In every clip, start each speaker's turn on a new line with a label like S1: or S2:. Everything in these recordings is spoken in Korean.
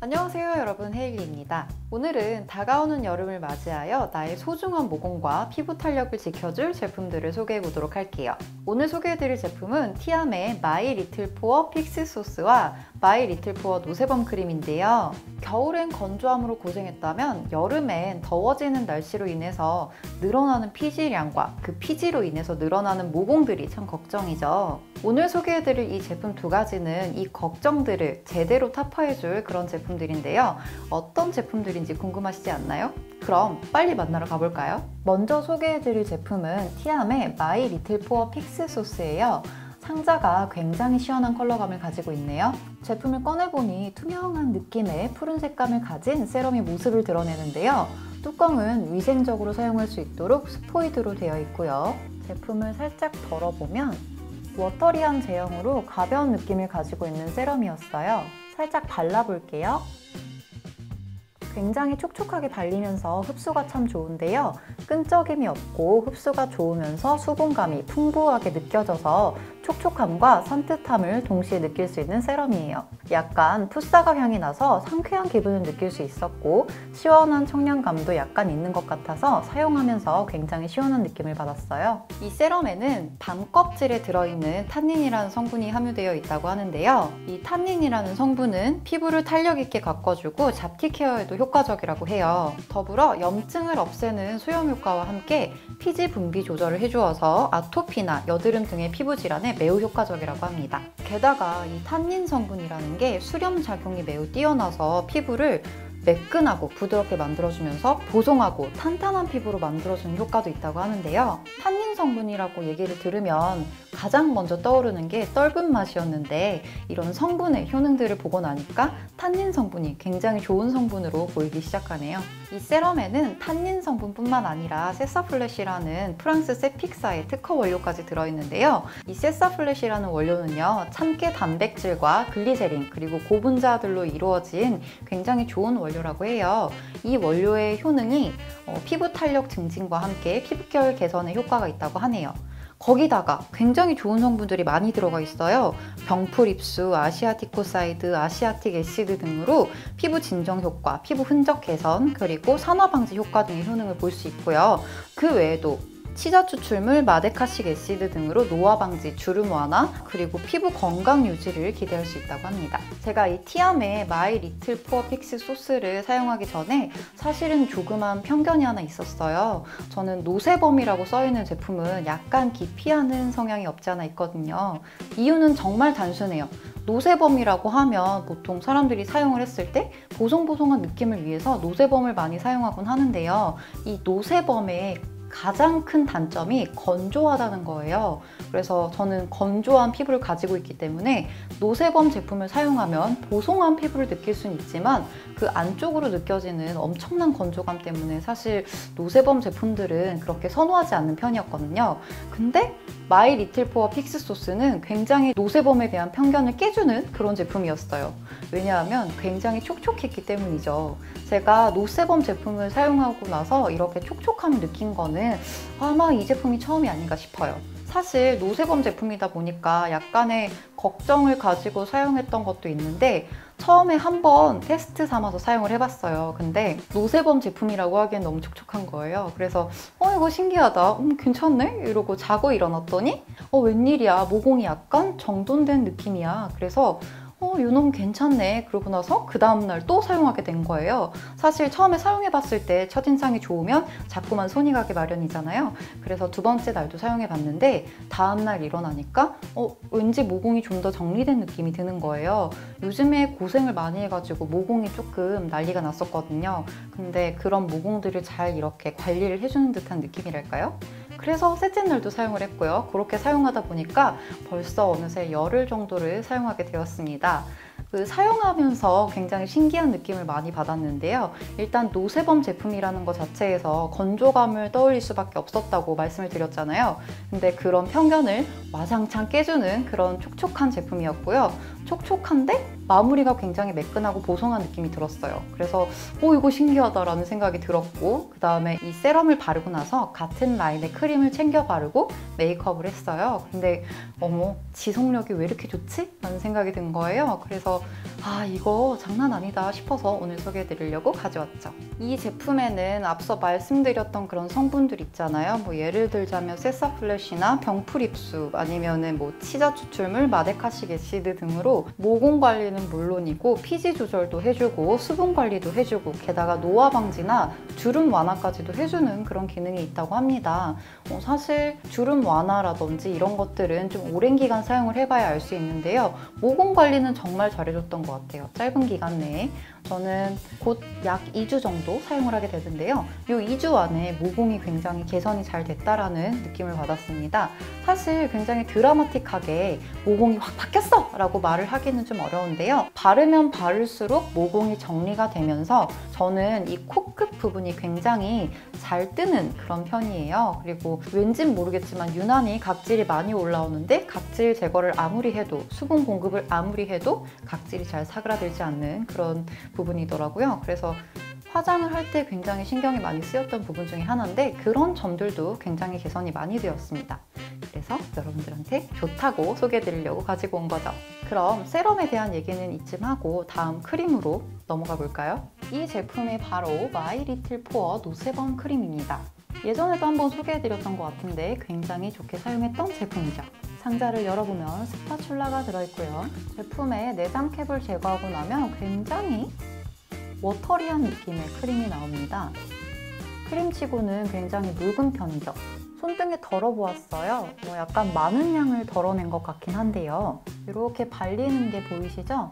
S1: 안녕하세요 여러분, 헤일리입니다. 오늘은 다가오는 여름을 맞이하여 나의 소중한 모공과 피부 탄력을 지켜줄 제품들을 소개해 보도록 할게요. 오늘 소개해드릴 제품은 티암의 마이 리틀 포어 픽스 소스와 마이 리틀 포어 노세범 크림인데요. 겨울엔 건조함으로 고생했다면 여름엔 더워지는 날씨로 인해서 늘어나는 피지량과 그 피지로 인해서 늘어나는 모공들이 참 걱정이죠. 오늘 소개해드릴 이 제품 두 가지는 이 걱정들을 제대로 타파해줄 그런 제품들인데요. 어떤 제품들인지 궁금하시지 않나요? 그럼 빨리 만나러 가볼까요? 먼저 소개해드릴 제품은 티암의 마이 리틀 포어 픽스 소스예요. 상자가 굉장히 시원한 컬러감을 가지고 있네요. 제품을 꺼내보니 투명한 느낌의 푸른 색감을 가진 세럼이 모습을 드러내는데요. 뚜껑은 위생적으로 사용할 수 있도록 스포이드로 되어 있고요. 제품을 살짝 덜어보면 워터리한 제형으로 가벼운 느낌을 가지고 있는 세럼이었어요. 살짝 발라볼게요. 굉장히 촉촉하게 발리면서 흡수가 참 좋은데요. 끈적임이 없고 흡수가 좋으면서 수분감이 풍부하게 느껴져서 촉촉함과 산뜻함을 동시에 느낄 수 있는 세럼이에요. 약간 풋사과 향이 나서 상쾌한 기분을 느낄 수 있었고 시원한 청량감도 약간 있는 것 같아서 사용하면서 굉장히 시원한 느낌을 받았어요. 이 세럼에는 밤 껍질에 들어있는 탄닌이라는 성분이 함유되어 있다고 하는데요. 이 탄닌이라는 성분은 피부를 탄력 있게 가꿔주고 잡티 케어에도 효과적이라고 해요. 더불어 염증을 없애는 소염 효과와 함께 피지 분비 조절을 해주어서 아토피나 여드름 등의 피부 질환에 매우 효과적이라고 합니다. 게다가 이 탄닌 성분이라는 게 수렴 작용이 매우 뛰어나서 피부를 매끈하고 부드럽게 만들어주면서 보송하고 탄탄한 피부로 만들어주는 효과도 있다고 하는데요. 탄닌 성분이라고 얘기를 들으면 가장 먼저 떠오르는 게 떫은 맛이었는데 이런 성분의 효능들을 보고 나니까 탄닌 성분이 굉장히 좋은 성분으로 보이기 시작하네요. 이 세럼에는 탄닌 성분뿐만 아니라 세사플랫이라는 프랑스 세픽사의 특허 원료까지 들어있는데요. 이 세사플랫이라는 원료는요, 참깨 단백질과 글리세린 그리고 고분자들로 이루어진 굉장히 좋은 원료라고 해요. 이 원료의 효능이 피부 탄력 증진과 함께 피부결 개선에 효과가 있다고 하네요. 거기다가 굉장히 좋은 성분들이 많이 들어가 있어요. 병풀 ip수, 아시아티코사이드, 아시아틱 애시드 등으로 피부 진정 효과, 피부 흔적 개선, 그리고 산화 방지 효과 등의 효능을 볼 수 있고요. 그 외에도 치자 추출물, 마데카식 애시드 등으로 노화 방지, 주름 완화, 그리고 피부 건강 유지를 기대할 수 있다고 합니다. 제가 이 티암의 마이 리틀 포어 픽스 소스를 사용하기 전에 사실은 조그만 편견이 하나 있었어요. 저는 노세범이라고 써있는 제품은 약간 기피하는 성향이 없지 않아 있거든요. 이유는 정말 단순해요. 노세범이라고 하면 보통 사람들이 사용을 했을 때 보송보송한 느낌을 위해서 노세범을 많이 사용하곤 하는데요. 이 노세범의 가장 큰 단점이 건조하다는 거예요. 그래서 저는 건조한 피부를 가지고 있기 때문에 노세범 제품을 사용하면 보송한 피부를 느낄 수는 있지만 그 안쪽으로 느껴지는 엄청난 건조감 때문에 사실 노세범 제품들은 그렇게 선호하지 않는 편이었거든요. 근데 마이 리틀 포어 픽스 소스는 굉장히 노세범에 대한 편견을 깨주는 그런 제품이었어요. 왜냐하면 굉장히 촉촉했기 때문이죠. 제가 노세범 제품을 사용하고 나서 이렇게 촉촉함을 느낀 거는 아마 이 제품이 처음이 아닌가 싶어요. 사실 노세범 제품이다 보니까 약간의 걱정을 가지고 사용했던 것도 있는데 처음에 한번 테스트 삼아서 사용을 해봤어요. 근데 노세범 제품이라고 하기엔 너무 촉촉한 거예요. 그래서 이거 신기하다, 괜찮네? 이러고 자고 일어났더니 웬일이야, 모공이 약간 정돈된 느낌이야. 그래서 이놈 괜찮네. 그러고 나서 그 다음날 또 사용하게 된 거예요. 사실 처음에 사용해봤을 때 첫인상이 좋으면 자꾸만 손이 가기 마련이잖아요. 그래서 두 번째 날도 사용해봤는데 다음날 일어나니까 왠지 모공이 좀 더 정리된 느낌이 드는 거예요. 요즘에 고생을 많이 해가지고 모공이 조금 난리가 났었거든요. 근데 그런 모공들을 잘 이렇게 관리를 해주는 듯한 느낌이랄까요? 그래서 셋째 날도 사용을 했고요. 그렇게 사용하다 보니까 벌써 어느새 열흘 정도를 사용하게 되었습니다. 사용하면서 굉장히 신기한 느낌을 많이 받았는데요. 일단 노세범 제품이라는 것 자체에서 건조감을 떠올릴 수밖에 없었다고 말씀을 드렸잖아요. 근데 그런 편견을 와장창 깨주는 그런 촉촉한 제품이었고요. 촉촉한데 마무리가 굉장히 매끈하고 보송한 느낌이 들었어요. 그래서 이거 신기하다라는 생각이 들었고, 그 다음에 이 세럼을 바르고 나서 같은 라인의 크림을 챙겨 바르고 메이크업을 했어요. 근데 어머, 지속력이 왜 이렇게 좋지? 라는 생각이 든 거예요. 그래서 이거 장난 아니다 싶어서 오늘 소개해드리려고 가져왔죠. 이 제품에는 앞서 말씀드렸던 그런 성분들 있잖아요. 뭐 예를 들자면 세사플래시나 병풀입수, 아니면은 뭐 치자 추출물, 마데카식 애시드 등으로 모공 관리는 물론이고 피지 조절도 해주고 수분 관리도 해주고 게다가 노화 방지나 주름 완화까지도 해주는 그런 기능이 있다고 합니다. 사실 주름 완화라든지 이런 것들은 좀 오랜 기간 사용을 해봐야 알 수 있는데요. 모공 관리는 정말 잘해줬던 것 같아요. 짧은 기간 내에. 저는 곧 약 2주 정도 사용을 하게 되는데요. 이 2주 안에 모공이 굉장히 개선이 잘 됐다라는 느낌을 받았습니다. 사실 굉장히 드라마틱하게 모공이 확 바뀌었어! 라고 말을 하기는 좀 어려운데요. 바르면 바를수록 모공이 정리가 되면서 저는 이 코끝 부분이 굉장히 잘 뜨는 그런 편이에요. 그리고 왠진 모르겠지만 유난히 각질이 많이 올라오는데 각질 제거를 아무리 해도, 수분 공급을 아무리 해도 각질이 잘 사그라들지 않는 그런 부분이더라고요. 그래서 화장을 할 때 굉장히 신경이 많이 쓰였던 부분 중에 하나인데 그런 점들도 굉장히 개선이 많이 되었습니다. 그래서 여러분들한테 좋다고 소개해드리려고 가지고 온 거죠. 그럼 세럼에 대한 얘기는 이쯤 하고 다음 크림으로 넘어가 볼까요? 이 제품이 바로 마이 리틀 포어 노세범 크림입니다. 예전에도 한번 소개해드렸던 것 같은데 굉장히 좋게 사용했던 제품이죠. 상자를 열어보면 스파츌라가 들어있고요. 제품의 내장 캡을 제거하고 나면 굉장히 워터리한 느낌의 크림이 나옵니다. 크림치고는 굉장히 묽은 편이죠. 손등에 덜어보았어요. 약간 많은 양을 덜어낸 것 같긴 한데요. 이렇게 발리는 게 보이시죠?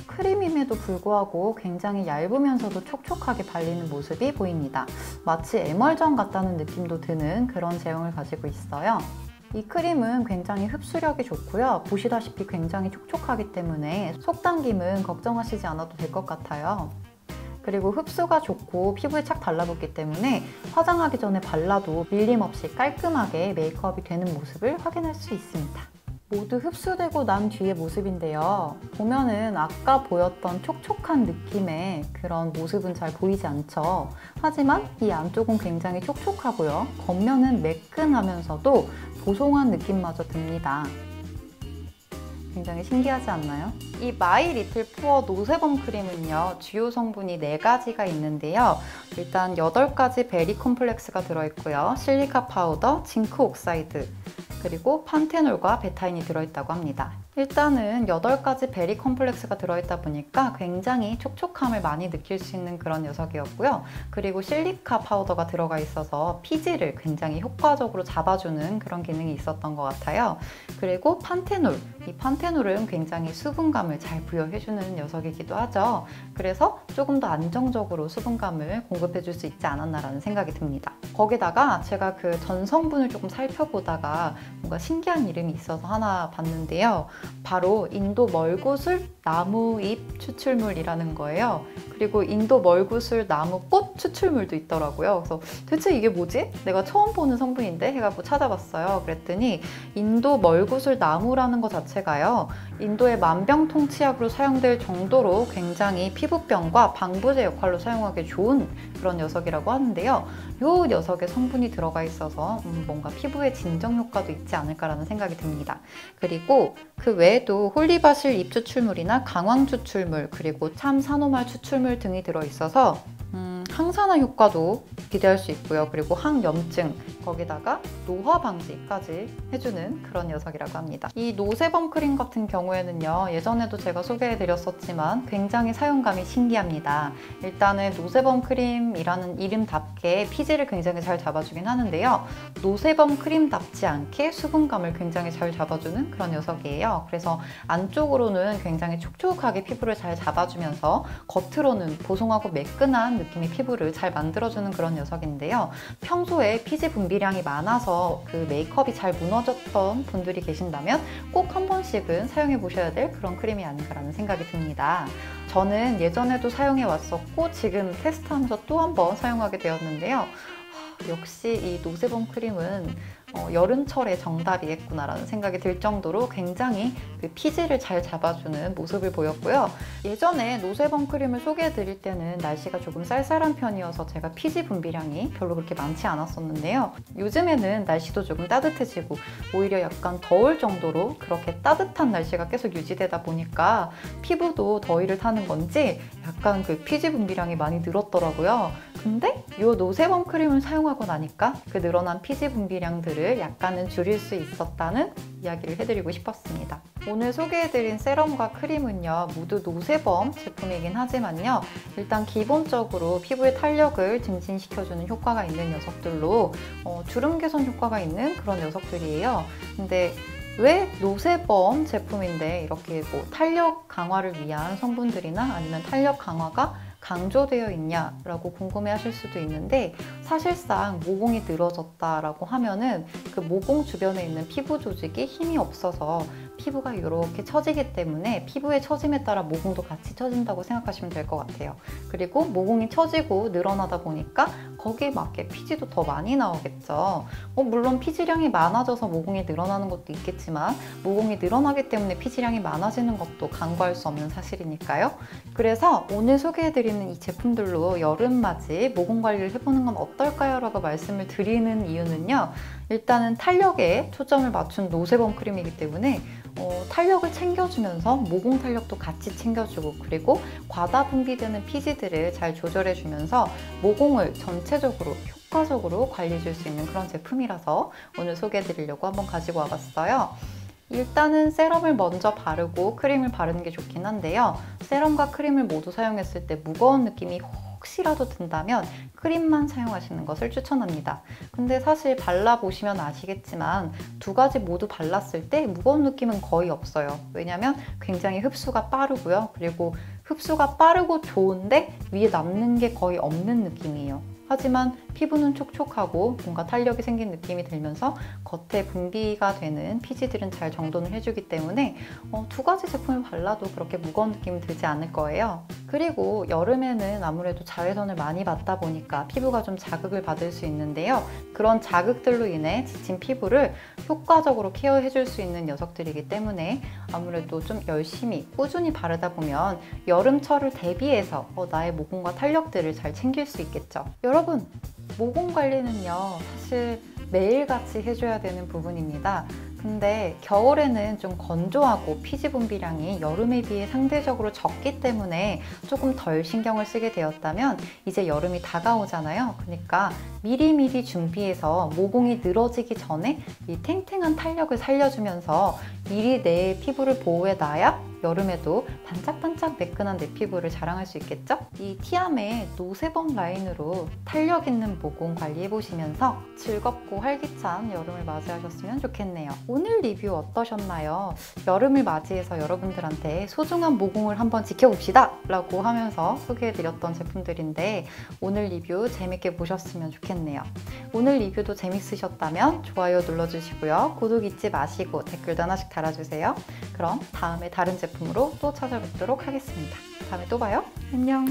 S1: 크림임에도 불구하고 굉장히 얇으면서도 촉촉하게 발리는 모습이 보입니다. 마치 에멀전 같다는 느낌도 드는 그런 제형을 가지고 있어요. 이 크림은 굉장히 흡수력이 좋고요. 보시다시피 굉장히 촉촉하기 때문에 속당김은 걱정하시지 않아도 될 것 같아요. 그리고 흡수가 좋고 피부에 착 달라붙기 때문에 화장하기 전에 발라도 밀림 없이 깔끔하게 메이크업이 되는 모습을 확인할 수 있습니다. 모두 흡수되고 난 뒤의 모습인데요. 보면은 아까 보였던 촉촉한 느낌의 그런 모습은 잘 보이지 않죠. 하지만 이 안쪽은 굉장히 촉촉하고요. 겉면은 매끈하면서도 보송한 느낌마저 듭니다. 굉장히 신기하지 않나요? 이 마이 리틀 푸어 노세범 크림은요, 주요 성분이 4가지가 있는데요. 일단 8가지 베리 콤플렉스가 들어있고요. 실리카 파우더, 징크 옥사이드, 그리고 판테놀과 베타인이 들어있다고 합니다. 일단은 8가지 베리 컴플렉스가 들어있다 보니까 굉장히 촉촉함을 많이 느낄 수 있는 그런 녀석이었고요. 그리고 실리카 파우더가 들어가 있어서 피지를 굉장히 효과적으로 잡아주는 그런 기능이 있었던 것 같아요. 그리고 판테놀, 이 판테놀은 굉장히 수분감을 잘 부여해주는 녀석이기도 하죠. 그래서 조금 더 안정적으로 수분감을 공급해줄 수 있지 않았나라는 생각이 듭니다. 거기다가 제가 그 전성분을 조금 살펴보다가 뭔가 신기한 이름이 있어서 하나 봤는데요. 바로 인도 멀구슬 나무잎 추출물이라는 거예요. 그리고 인도 멀구슬 나무꽃 추출물도 있더라고요. 그래서 대체 이게 뭐지? 내가 처음 보는 성분인데 해가지고 찾아봤어요. 그랬더니 인도 멀구슬 나무라는 것 자체가요, 인도의 만병통치약으로 사용될 정도로 굉장히 피부병과 방부제 역할로 사용하기 좋은 그런 녀석이라고 하는데요. 이 녀석의 성분이 들어가 있어서 뭔가 피부에 진정 효과도 있지 않을까라는 생각이 듭니다. 그리고 그 외에도 홀리바실 잎 추출물이나 강황 추출물, 그리고 참산호말 추출물 등이 들어있어서 항산화 효과도 기대할 수 있고요. 그리고 항염증, 거기다가 노화 방지까지 해주는 그런 녀석이라고 합니다. 이 노세범 크림 같은 경우에는요, 예전에도 제가 소개해드렸었지만 굉장히 사용감이 신기합니다. 일단은 노세범 크림이라는 이름답게 피지를 굉장히 잘 잡아주긴 하는데요. 노세범 크림답지 않게 수분감을 굉장히 잘 잡아주는 그런 녀석이에요. 그래서 안쪽으로는 굉장히 촉촉하게 피부를 잘 잡아주면서 겉으로는 보송하고 매끈한 느낌의 피부를 잘 만들어주는 그런 녀석인데요. 평소에 피지 분비량이 많아서 그 메이크업이 잘 무너졌던 분들이 계신다면 꼭 한 번씩은 사용해 보셔야 될 그런 크림이 아닌가라는 생각이 듭니다. 저는 예전에도 사용해 왔었고 지금 테스트하면서 또 한 번 사용하게 되었는데요. 역시 이 노세범 크림은 여름철의 정답이겠구나라는 생각이 들 정도로 굉장히 그 피지를 잘 잡아주는 모습을 보였고요. 예전에 노세범 크림을 소개해드릴 때는 날씨가 조금 쌀쌀한 편이어서 제가 피지 분비량이 별로 그렇게 많지 않았었는데요. 요즘에는 날씨도 조금 따뜻해지고 오히려 약간 더울 정도로 그렇게 따뜻한 날씨가 계속 유지되다 보니까 피부도 더위를 타는 건지 약간 그 피지 분비량이 많이 늘었더라고요. 근데 이 노세범 크림을 사용하고 나니까 그 늘어난 피지 분비량들을 약간은 줄일 수 있었다는 이야기를 해드리고 싶었습니다. 오늘 소개해드린 세럼과 크림은요, 모두 노세범 제품이긴 하지만요, 일단 기본적으로 피부의 탄력을 증진시켜주는 효과가 있는 녀석들로 주름 개선 효과가 있는 그런 녀석들이에요. 근데 왜 노세범 제품인데 이렇게 뭐 탄력 강화를 위한 성분들이나 아니면 탄력 강화가 강조되어 있냐라고 궁금해 하실 수도 있는데, 사실상 모공이 늘어졌다라고 하면은 그 모공 주변에 있는 피부 조직이 힘이 없어서 피부가 이렇게 처지기 때문에 피부의 처짐에 따라 모공도 같이 처진다고 생각하시면 될 것 같아요. 그리고 모공이 처지고 늘어나다 보니까 거기에 맞게 피지도 더 많이 나오겠죠. 물론 피지량이 많아져서 모공이 늘어나는 것도 있겠지만 모공이 늘어나기 때문에 피지량이 많아지는 것도 간과할 수 없는 사실이니까요. 그래서 오늘 소개해드리는 이 제품들로 여름맞이 모공 관리를 해보는 건 어떨까요? 라고 말씀을 드리는 이유는요, 일단은 탄력에 초점을 맞춘 노세범 크림이기 때문에 탄력을 챙겨주면서 모공 탄력도 같이 챙겨주고, 그리고 과다 분비되는 피지들을 잘 조절해주면서 모공을 전체적으로 효과적으로 관리해줄 수 있는 그런 제품이라서 오늘 소개해드리려고 한번 가지고 와봤어요. 일단은 세럼을 먼저 바르고 크림을 바르는 게 좋긴 한데요, 세럼과 크림을 모두 사용했을 때 무거운 느낌이 혹시라도 든다면 크림만 사용하시는 것을 추천합니다. 근데 사실 발라보시면 아시겠지만 두 가지 모두 발랐을 때 무거운 느낌은 거의 없어요. 왜냐면 굉장히 흡수가 빠르고요. 그리고 흡수가 빠르고 좋은데 위에 남는 게 거의 없는 느낌이에요. 하지만 피부는 촉촉하고 뭔가 탄력이 생긴 느낌이 들면서 겉에 분비가 되는 피지들은 잘 정돈을 해주기 때문에 두 가지 제품을 발라도 그렇게 무거운 느낌이 들지 않을 거예요. 그리고 여름에는 아무래도 자외선을 많이 받다 보니까 피부가 좀 자극을 받을 수 있는데요. 그런 자극들로 인해 지친 피부를 효과적으로 케어해줄 수 있는 녀석들이기 때문에 아무래도 좀 열심히 꾸준히 바르다 보면 여름철을 대비해서 나의 모공과 탄력들을 잘 챙길 수 있겠죠. 여러분, 모공 관리는요, 사실 매일같이 해줘야 되는 부분입니다. 근데 겨울에는 좀 건조하고 피지 분비량이 여름에 비해 상대적으로 적기 때문에 조금 덜 신경을 쓰게 되었다면 이제 여름이 다가오잖아요. 그러니까 미리미리 준비해서 모공이 늘어지기 전에 이 탱탱한 탄력을 살려주면서 미리 내 피부를 보호해놔야 여름에도 반짝반짝 매끈한 내 피부를 자랑할 수 있겠죠? 이 티암의 노세범 라인으로 탄력 있는 모공 관리해보시면서 즐겁고 활기찬 여름을 맞이하셨으면 좋겠네요. 오늘 리뷰 어떠셨나요? 여름을 맞이해서 여러분들한테 소중한 모공을 한번 지켜봅시다 라고 하면서 소개해드렸던 제품들인데 오늘 리뷰 재밌게 보셨으면 좋겠네요. 오늘 리뷰도 재밌으셨다면 좋아요 눌러주시고요. 구독 잊지 마시고 댓글도 하나씩 달아주세요. 그럼 다음에 다른 제품으로 또 찾아뵙도록 하겠습니다. 다음에 또 봐요. 안녕.